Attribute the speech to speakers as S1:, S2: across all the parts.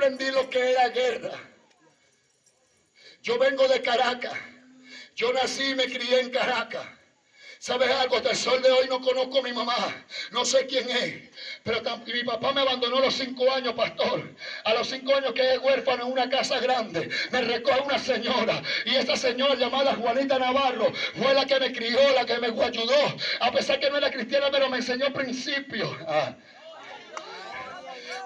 S1: aprendí lo que era guerra. Yo vengo de Caracas. Yo nací y me crié en Caracas. ¿Sabes algo? Hasta el sol de hoy no conozco a mi mamá. No sé quién es. Pero mi papá me abandonó a los 5 años, pastor. A los 5 años quedé huérfano en una casa grande. Me recoge una señora. Y esta señora llamada Juanita Navarro fue la que me crió, la que me ayudó. A pesar que no era cristiana, pero me enseñó principios.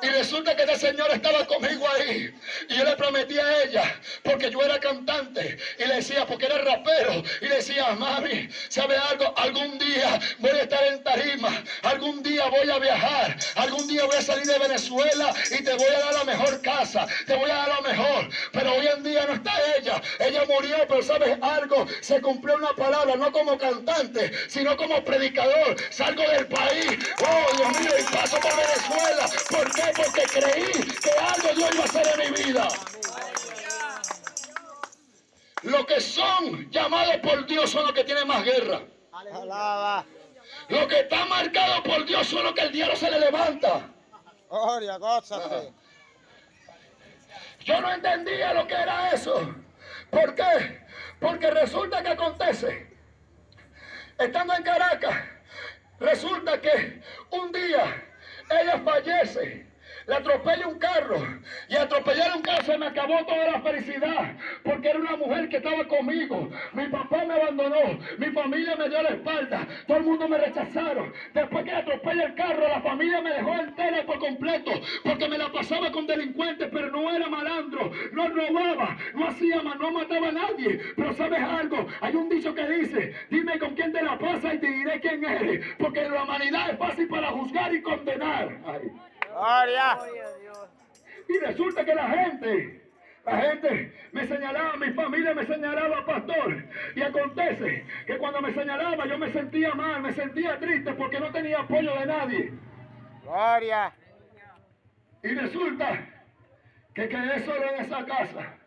S1: Y resulta que esta señora estaba conmigo ahí. Y yo le prometí a ella, porque yo era cantante. Y le decía, porque era rapero. Y le decía, mami, ¿sabe algo? Algún día voy a estar en tarima. Algún día voy a viajar. Algún día voy a salir de Venezuela y te voy a dar la mejor casa. Te voy a dar lo mejor. Pero hoy en día no está ella. Ella murió, pero ¿sabes algo? Se cumplió una palabra, no como cantante, sino como predicador. Salgo del país. Oh, Dios mío, y paso por Venezuela. ¿Por qué? Porque creí que algo Dios iba a hacer en mi vida. Los que son llamados por Dios son los que tienen más guerra. Los que están marcados por Dios son los que el diablo se le levanta. Yo no entendía lo que era eso. ¿Por qué? Porque resulta que acontece, estando en Caracas, resulta que un día ella fallece. Le atropella un carro. Y atropellar un carro se me acabó toda la felicidad. Porque era una mujer que estaba conmigo. Mi papá me abandonó. Mi familia me dio la espalda. Todo el mundo me rechazaron. Después que atropella el carro, la familia me dejó entera por completo. Porque me la pasaba con delincuentes. Pero no era malandro. No robaba. No hacía más. No mataba a nadie. Pero ¿sabes algo? Hay un dicho que dice: dime con quién te la pasas y te diré quién eres. Porque la humanidad es fácil para juzgar y condenar. Ay.
S2: Gloria.
S1: Y resulta que la gente me señalaba, mi familia me señalaba, pastor. Y acontece que cuando me señalaba yo me sentía mal, me sentía triste porque no tenía apoyo de nadie.
S2: Gloria.
S1: Y resulta que quedé solo en esa casa,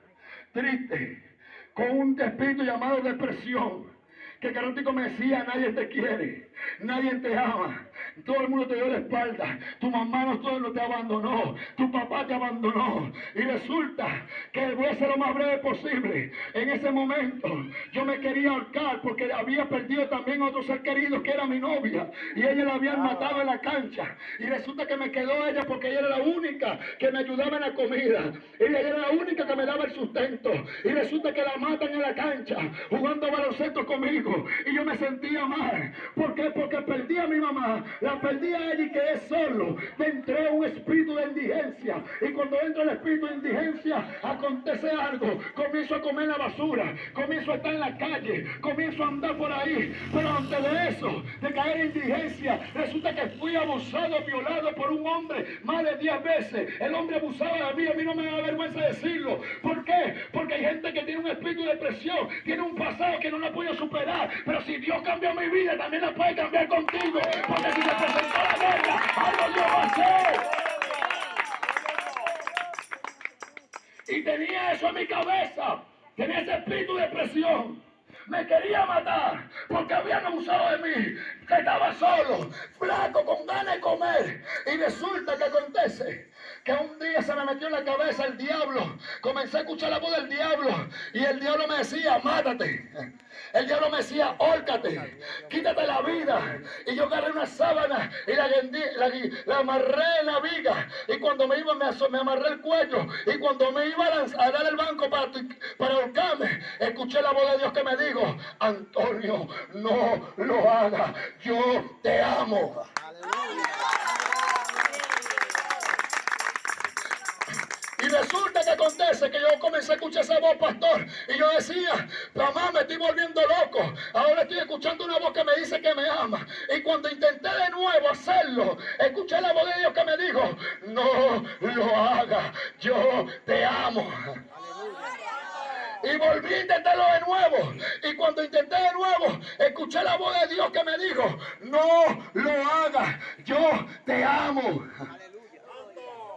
S1: triste, con un espíritu llamado depresión. Que Carótico me decía: nadie te quiere, nadie te ama, todo el mundo te dio la espalda, tu mamá no te abandonó, tu papá te abandonó. Y resulta que voy a ser lo más breve posible. En ese momento yo me quería ahorcar porque había perdido también a otro ser querido que era mi novia, y ella la habían matado en la cancha. Y resulta que me quedó ella porque ella era la única que me ayudaba en la comida, ella era la única que me daba el sustento. Y resulta que la matan en la cancha jugando baloncesto conmigo. Y yo me sentía mal. ¿Por qué? Porque perdí a mi mamá, la perdí a ella y quedé solo. Me entró un espíritu de indigencia. Y cuando entra el espíritu de indigencia, acontece algo. Comienzo a comer la basura, comienzo a estar en la calle, comienzo a andar por ahí. Pero antes de eso, de caer en indigencia, resulta que fui abusado, violado por un hombre más de 10 veces. El hombre abusaba de mí, a mí no me da vergüenza decirlo. ¿Por qué? Porque hay gente que tiene un espíritu de depresión, tiene un pasado que no la puede superar. Pero si Dios cambió mi vida, también la puede cambiar contigo. Porque si te presentó la guerra, algo Dios va a hacer. Y tenía eso en mi cabeza. Tenía ese espíritu de depresión. Me quería matar porque habían abusado de mí, que estaba solo, flaco, con ganas de comer. Y resulta que acontece que un día se me metió en la cabeza el diablo. Comencé a escuchar la voz del diablo y el diablo me decía: mátate. El diablo me decía: hórcate, quítate la vida. Y yo agarré una sábana y la amarré en la viga. Y cuando me iba, me amarré el cuello. Y cuando me iba a dar el banco para ahorcarme, escuché la voz de Dios que me dijo: Antonio, no lo hagas, yo te amo. Y resulta que acontece que yo comencé a escuchar esa voz, pastor, y yo decía: mamá, me estoy volviendo loco. Ahora estoy escuchando una voz que me dice que me ama. Y cuando intenté de nuevo hacerlo, escuché la voz de Dios que me dijo: no lo hagas, yo te amo. Y volví a intentarlo de nuevo. Y cuando intenté de nuevo, escuché la voz de Dios que me dijo: no lo hagas, yo te amo.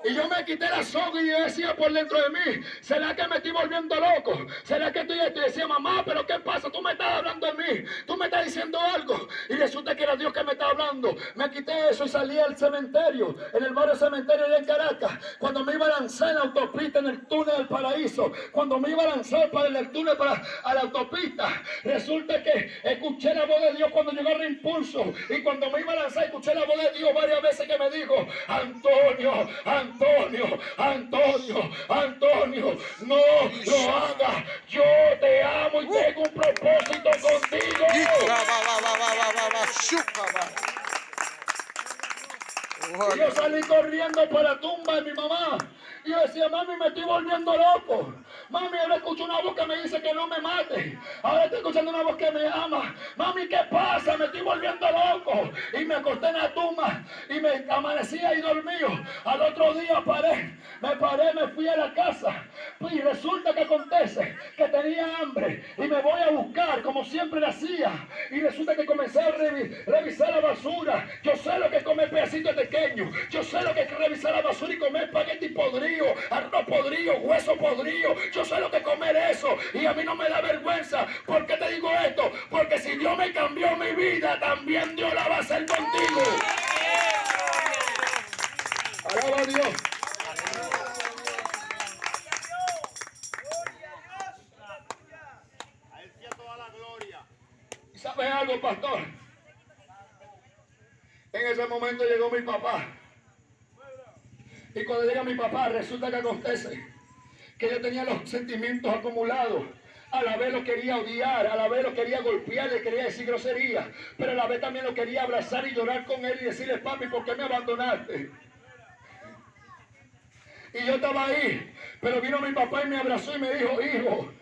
S1: Y yo me quité la soga y yo decía por dentro de mí, ¿será que me estoy volviendo loco? ¿Será que estoy esto? Y decía, mamá, ¿pero qué pasa? Tú me estás hablando de mí, tú me estás diciendo algo. Y resulta que era Dios que me estaba hablando. Me quité eso y salí al cementerio, en el barrio cementerio allá en Caracas. Cuando me iba a lanzar en la autopista, en el túnel del paraíso, cuando me iba a lanzar para el túnel a la autopista, resulta que escuché la voz de Dios cuando llegó el impulso. Y cuando me iba a lanzar, escuché la voz de Dios varias veces que me dijo, Antonio, Antonio, Antonio, Antonio, no lo hagas. Yo te amo y tengo un propósito contigo. Y yo salí corriendo para la tumba de mi mamá. Y yo decía, mami, me estoy volviendo loco. Mami, ahora escucho una voz que me dice que no me mate. Ahora estoy escuchando una voz que me ama. Mami, ¿qué pasa? Me estoy volviendo loco. Y me acosté en la tumba y me amanecí ahí dormido. Al otro día me fui a la casa. Y resulta que acontece que tenía hambre y me voy a buscar como siempre lo hacía. Y resulta que comencé a revisar la basura. Yo sé lo que es comer pedacitos pequeños. Yo sé lo que es revisar la basura y comer espagueti podrido, arroz podrido, hueso podrido. Yo sé lo que es comer eso y a mí no me da vergüenza. ¿Por qué te digo esto? Porque si Dios me cambió mi vida, también Dios la va a hacer contigo. Alaba a Dios. ¿Y sabes algo, pastor? En ese momento llegó mi papá. Y cuando llega mi papá, resulta que acontece que yo tenía los sentimientos acumulados. A la vez lo quería odiar, a la vez lo quería golpear, le quería decir grosería, pero a la vez también lo quería abrazar y llorar con él y decirle, papi, ¿por qué me abandonaste? Y yo estaba ahí, pero vino mi papá y me abrazó y me dijo, hijo,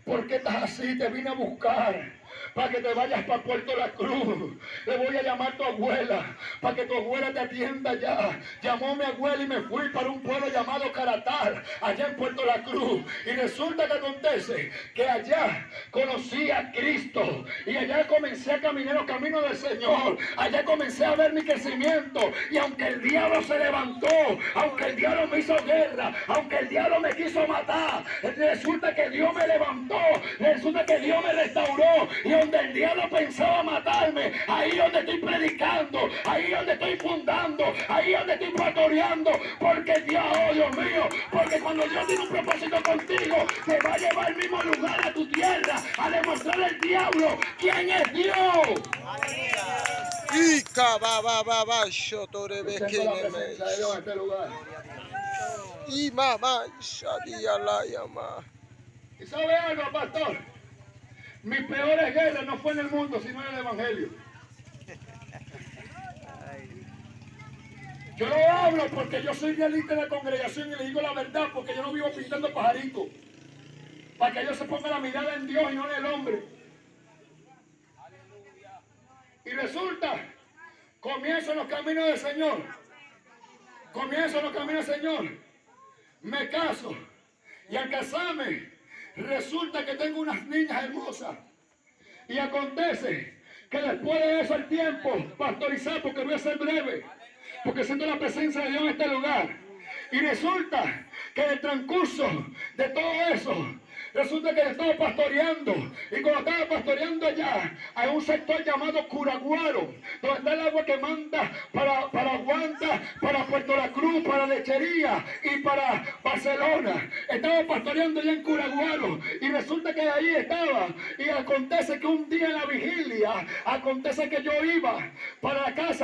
S1: ¿por qué estás así? Te vine a buscar para que te vayas para Puerto La Cruz. Le voy a llamar a tu abuela para que tu abuela te atienda allá. Llamó a mi abuela y me fui para un pueblo llamado Caratal, allá en Puerto La Cruz. Y resulta que acontece que allá conocí a Cristo y allá comencé a caminar los caminos del Señor. Allá comencé a ver mi crecimiento. Y aunque el diablo se levantó, aunque el diablo me hizo guerra, aunque el diablo me quiso matar, resulta que Dios me levantó, resulta que Dios me restauró. Y donde el diablo pensaba matarme, ahí donde estoy predicando, ahí donde estoy fundando, ahí donde estoy pastoreando, porque Dios, oh Dios mío, porque cuando Dios tiene un propósito contigo, te va a llevar al mismo lugar a tu tierra, a demostrar al diablo quién es Dios.
S2: Y mamá,
S1: ¿Y sabe algo, pastor? Mis peores guerras no fue en el mundo, sino en el Evangelio. Yo lo hablo porque yo soy realista de la congregación y le digo la verdad, porque yo no vivo pintando pajaritos. Para que ellos se pongan la mirada en Dios y no en el hombre. Y resulta, comienzo en los caminos del Señor. Comienzo en los caminos del Señor. Me caso. Y al casarme, resulta que tengo unas niñas hermosas. Y acontece que después de eso el tiempo, pastorizar, porque voy a ser breve, porque siento la presencia de Dios en este lugar. Y resulta que en el transcurso de todo eso, resulta que estaba pastoreando. Y cuando estaba pastoreando allá, hay un sector llamado Curaguaro, donde está el agua que manda para Guanta, para Puerto La Cruz, para Lechería y para Barcelona. Estaba pastoreando allá en Curaguaro. Y resulta que ahí estaba. Y acontece que un día en la vigilia, acontece que yo iba para la casa.